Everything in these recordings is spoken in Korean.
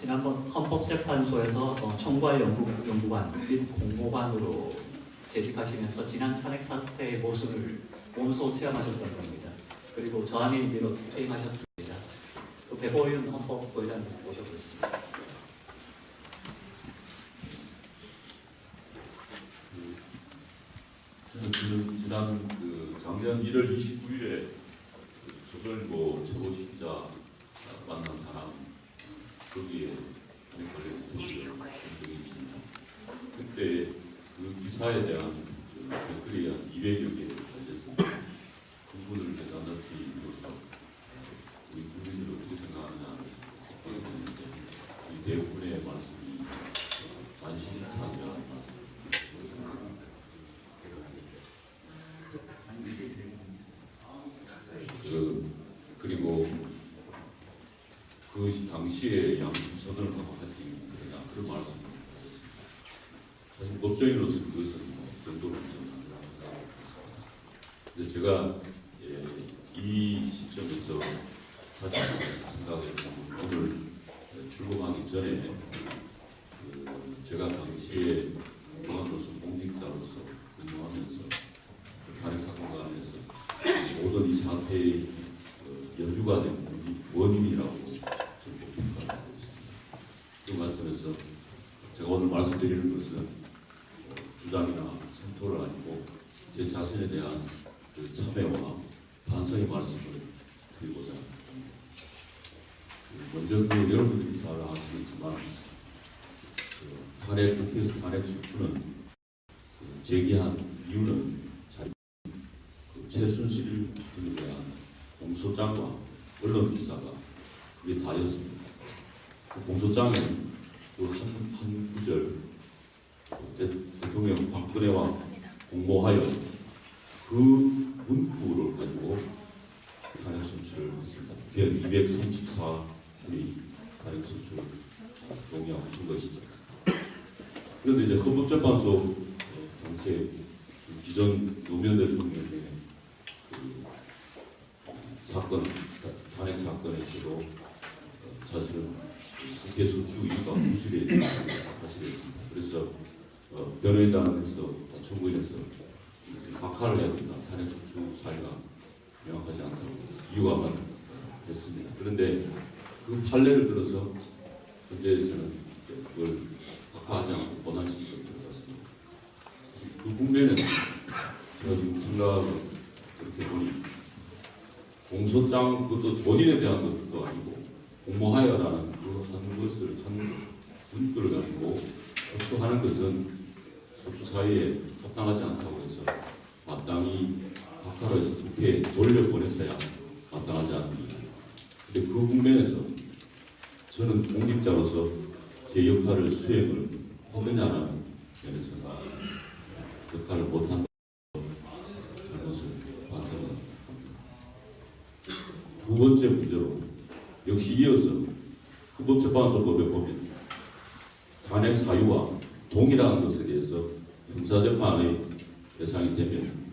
지난번 헌법재판소에서 총괄 연구관 및 공모관으로 재직하시면서 지난 탄핵 사태의 모습을 몸소 체험하셨던 겁니다. 그리고 저항의 의미로 퇴임하셨습니다. 또 배보윤 헌법부의장 모셔보겠습니다. 저는 지난 작년 1월 29일에 조선일보 최고시 기자 만난 사람 거기에 관련 적이 있습니다. 그때 그 기사에 대한 댓글이 한 200여 개를 달렸습니다. 그분을 제가 낱낱이 읽어서 우리 국민들이 어떻게 생각하느냐 보게 됐는데 이 대부분의 말씀이 반신탄이라는 말씀을 그리고 그 당시에 양심선언을 하고 하지 그러냐 그런 말씀을 하셨습니다. 사실 법조인으로서 그것은 정도로 생각하고 있습니다. 근데 제가 이 시점에서 다시 생각해서 오늘 출범하기 전에 제가 당시에 공안으로서 공직자로서 근무하면서 탄핵 사건과 관련해서 모든 이 사태의 연유가 된 원인이라고 저는 평가하고 있습니다. 그 관점에서 제가 오늘 말씀드리는 것은 주장이나 선포를 아니고 제 자신에 대한 참회와 반성의 말씀을 드리고자 합니다. 먼저 여러분들이 잘 아시겠지만 국회에서 탄핵 소추는 제기한 이유는 최순실 등에 대한 공소장과 언론 기사가 그게 다였습니다. 그 공소장에 그 한 구절 대통령 박근혜와 공모하여 그 문구를 가지고 탄핵 소추를 했습니다. 234분이 탄핵 소추를 동의한 것이죠. 그런데 이제 헌법재판소 당시에 기존 노무현 대통령의 사건, 탄핵 사건에서도 사실은 국회 소추 이유가 무실의 사실이었습니다. 그래서 변호인단에서 청구인에서 각하를 해야 된다. 탄핵 소추 사유가 명확하지 않다고 이유가 됐습니다. 그런데 그 판례를 들어서 현재에서는 그걸 각하하지 않고 본안심으로 들어갔습니다. 그래서 그 국면에서 제가 지금 생각을 그렇게 보니 공소장 그것도 본인에 대한 것도 아니고 공모하여라는 그 한 것을 한 문구를 가지고 소추하는 것은 소추 사회에 합당하지 않다고 해서 마땅히 각하로 해서 국회에 돌려보냈어야 마땅하지 않습니다. 근데 그 국면에서 저는 공직자로서 제 역할을 수행을 했느냐는 면에서 역할을 못한 잘못을 반성을 합니다. 두 번째 문제로 역시 이어서 헌법재판소법에 보면 탄핵 사유와 동일한 것에 대해서 형사재판의 대상이 되면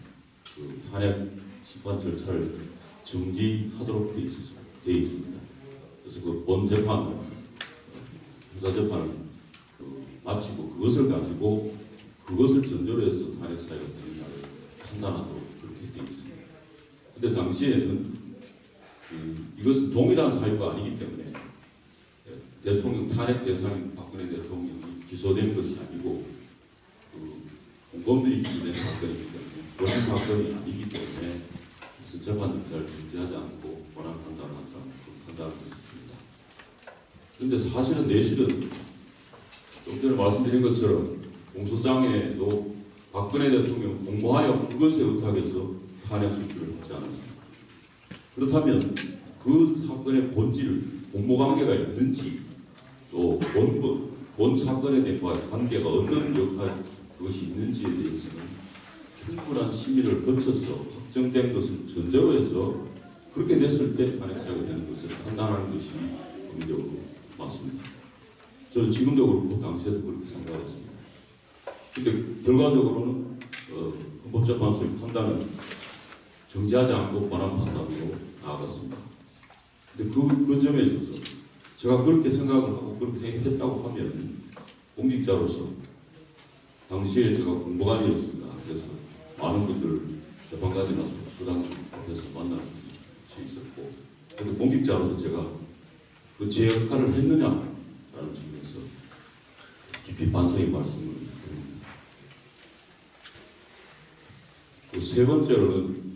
그 탄핵 심판 절차를 정지하도록 되어 있습니다. 그래서 그 본 재판은 형사재판을 마치고 그것을 가지고 그것을 전제로 해서 탄핵 사유가 되느냐를 판단하도록 그렇게 되어 있습니다. 근데 당시에는 이것은 동일한 사유가 아니기 때문에 대통령 탄핵 대상인 박근혜 대통령이 기소된 것이 아니고 공범들이 기소된 사건이기 때문에 본인 사건이 아니기 때문에 무슨 재판 절차를 중지하지 않고 원한 판단을 한다 판단할 수 있습니다. 그런데 사실은 내실은 좀 전에 말씀드린 것처럼 공소장에도 박근혜 대통령 공모하여 그것에 의탁해서 탄핵 소추를 하지 않았습니다. 그렇다면 그 사건의 본질, 공모관계가 있는지 또 본 사건에 대한 관계가 어떤 역할 그것이 있는지에 대해서는 충분한 심의를 거쳐서 확정된 것을 전제로 해서 그렇게 됐을 때 탄핵 사유가 되는 것을 판단하는 것이 법리적으로 맞습니다. 저는 지금도 그렇고 당시에도 그렇게 생각했습니다. 그런데 결과적으로는 헌법재판소의 판단은 정지하지 않고 권한 판단으로 나아갔습니다. 근데 그 점에 있어서 제가 그렇게 생각을 하고 그렇게 했다고 하면 공직자로서 당시에 제가 공보관이었습니다. 그래서 많은 분들 재판관이나 소장 앞에서 만날 수 있었고, 그런데 공직자로서 제가 그 제 역할을 했느냐라는 측면에서 깊이 반성의 말씀을 드립니다. 그 세 번째로는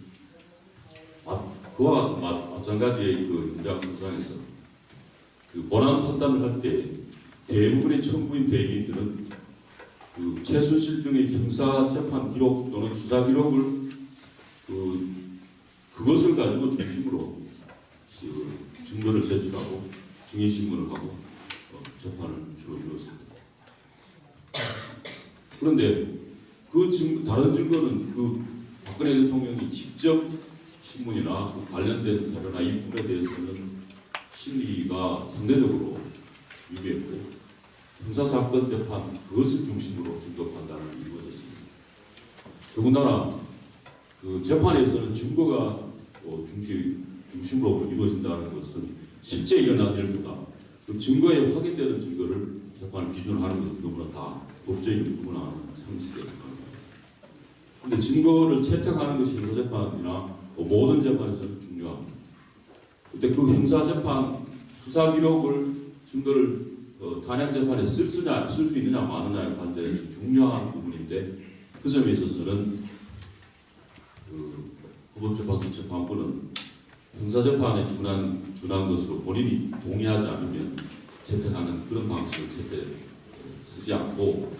그와 같은 마찬가지의 그 현장 상상에서 그 본안 판단을 할 때 대부분의 청구인 대리인들은 그 최순실 등의 형사 재판 기록 또는 수사 기록을 그것을 가지고 중심으로 증거를 제출하고 증인 신문을 하고 재판을 주로 이루었습니다. 그런데 다른 증거는 그 박근혜 대통령이 직접 신문이나 그 관련된 자료나 이 부분에 대해서는 심리가 상대적으로 유리했고 형사사건 재판 그것을 중심으로 증거 판단을 이루어졌습니다. 더군다나 그 재판에서는 증거가 중심으로 이루어진다는 것은 실제 일어난 일보다 그 증거에 확인되는 증거를 재판을 기준으로 하는 것은 너무나 다 법적인 부분을 아는 상식이에요. 그런데 증거를 채택하는 것이 형사재판이나 모든 재판에서는 중요합니다. 그런데 그 형사재판 수사 기록을 증거를 탄핵 재판에 쓸 수 있느냐 마느냐의 관점에서 중요한 부분인데 그 점에 있어서는 헌법재판소 재판부는 형사재판에 준한 것으로 본인이 동의하지 않으면 채택하는 그런 방식을 쓰지 않고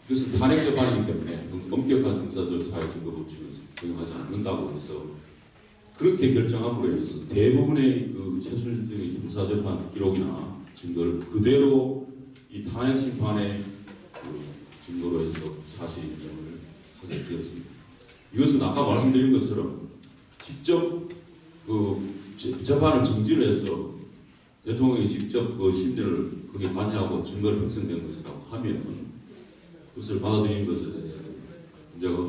그것은 탄핵 재판이기 때문에 엄격한 형사 절차의 증거 법칙을 적용하지 않는다고 해서 그렇게 결정함으로 인해서 대부분의 그 최순실 등의 형사재판 기록이나 증거를 그대로 이 탄핵 심판의 그 증거로 해서 사실 인정을 하게 되었습니다. 이것은 아까 말씀드린 것처럼 직접 그 재판을 정지를 해서 대통령이 직접 그 심리를 거기에 관여하고 증거를 형성된 것이라고 하면 그것을 받아들인 것에 대해서는 문제가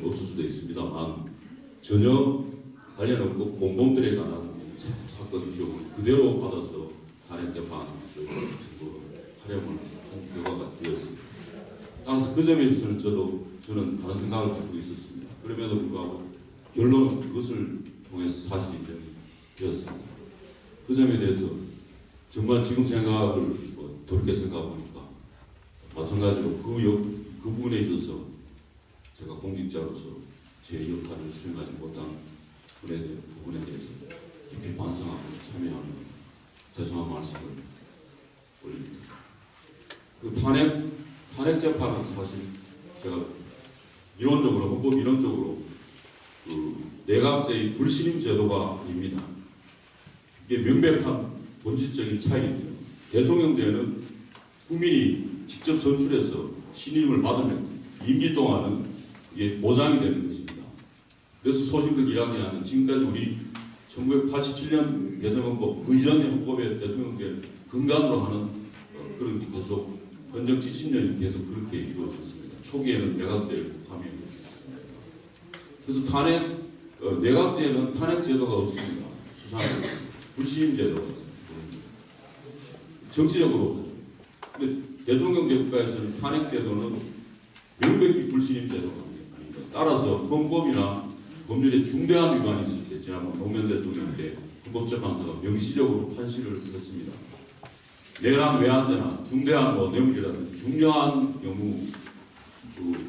없을 수도 있습니다만 전혀 관련 없고 공범들에 관한 사건 기록을 그대로 받아서 탄핵 재판 증거로 활용을 한 결과가 되었습니다. 따라서 그 점에 있어서는 저는 다른 생각을 갖고 있었습니다. 그럼에도 불구하고 결론은 그것을 통해서 사실 인정이 되었습니다. 그 점에 대해서 정말 지금 생각을 돌이켜 생각해보니까 마찬가지로 그 부분에 있어서 제가 공직자로서 제 역할을 수행하지 못한 부분에 대해서 깊이 반성하고 참여하는 죄송한 말씀을 올립니다. 그 탄핵 재판은 사실 제가 이론적으로 헌법 이론적으로 그 내각제의 불신임 제도가 아닙니다. 이게 명백한 본질적인 차이입니다. 대통령제는 국민이 직접 선출해서 신임을 받으면 임기 동안은 이게 보장이 되는 것입니다. 그래서 소신껏 일하게 하는 지금까지 우리 1987년 개정헌법 그 이전의 헌법의 대통령제 근간으로 하는 그런 게 계속 헌정 70년이 계속 그렇게 이루어졌습니다. 초기에는 내각제를 국함이 있었습니다. 그래서 내각제에는 탄핵 제도가 없습니다. 수상이 없습니다. 불신임 제도가 있습니다. 정치적으로 하죠. 근데 대통령제 국가에서는 탄핵 제도는 명백히 불신임 제도가 아닙니다. 따라서 헌법이나 법률에 중대한 위반이 있을 때 지난번 노무현 대통령 때 헌법재판소가 명시적으로 판시를 했습니다. 내란 외환제나 중대한 뇌물이라든지 중요한 경우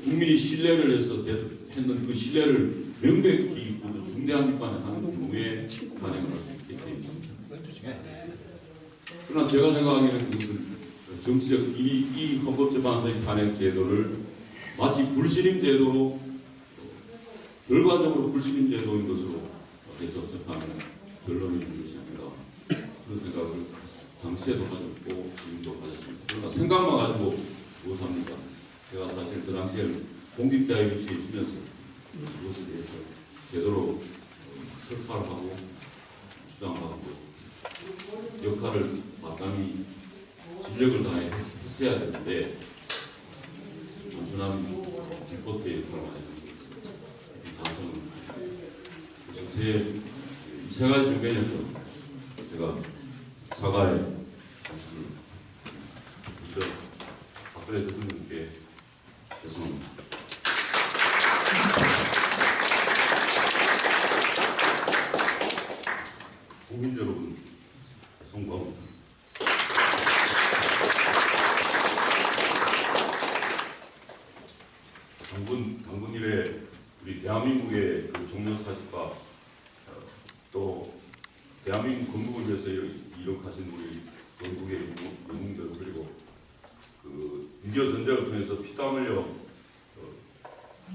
국민이 신뢰를 해서 했는 그 신뢰를 명백히 중대한 위반을 하는 경우에 탄핵을 할 수 있게 되어 있습니다. 그러나 제가 생각하기에는 그것은 정치적 이 헌법재판소의 탄핵 제도를 마치 불신임 제도로 결과적으로 불신임 제도인 것으로 해서 재판을 결론을 내는 것이 아닌가 그런 생각을 당시에도 가졌고 지금도 가졌습니다. 그러나 생각만 가지고 못합니다. 제가 사실 그 당시에는 공직자의 위치에 있으면서 그것에 대해서 제대로 설파를 하고 주장하고 역할을 마땅히 진력을 다해 했어야 되는데 단순한 기법의 역할을 많이 하고 있습니다. 반성을 그래서 제 세 가지 중에서 제가 사과의 박근혜 대통령께 죄송합니다. 국민 여러분 송구합니다. 당군 이래 우리 대한민국의 그 종려 사직과 또 대한민국 건국을 위해서 이룩하신 우리 건국의 영웅들 그리고 그 6.25 전쟁을 통해서 피땀 흘려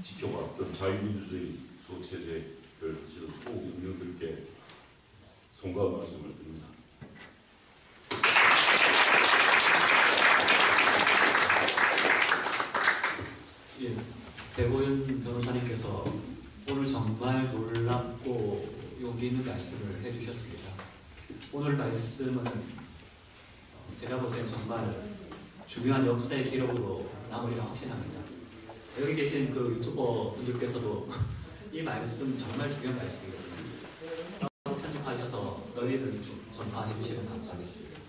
지켜왔던 자유민주주의 소체제를 하시는 소국민들께 송구한 말씀을 드립니다. 예, 배고연 변호사님께서 오늘 정말 놀랍고 용기 있는 말씀을 해주셨습니다. 오늘 말씀은 제가 볼 땐 정말 중요한 역사의 기록으로 남으리라 확신합니다. 여기 계신 그 유튜버 분들께서도 이 말씀 정말 중요한 말씀이거든요. 편집하셔서 널리는 좀 전파해 주시면 감사하겠습니다.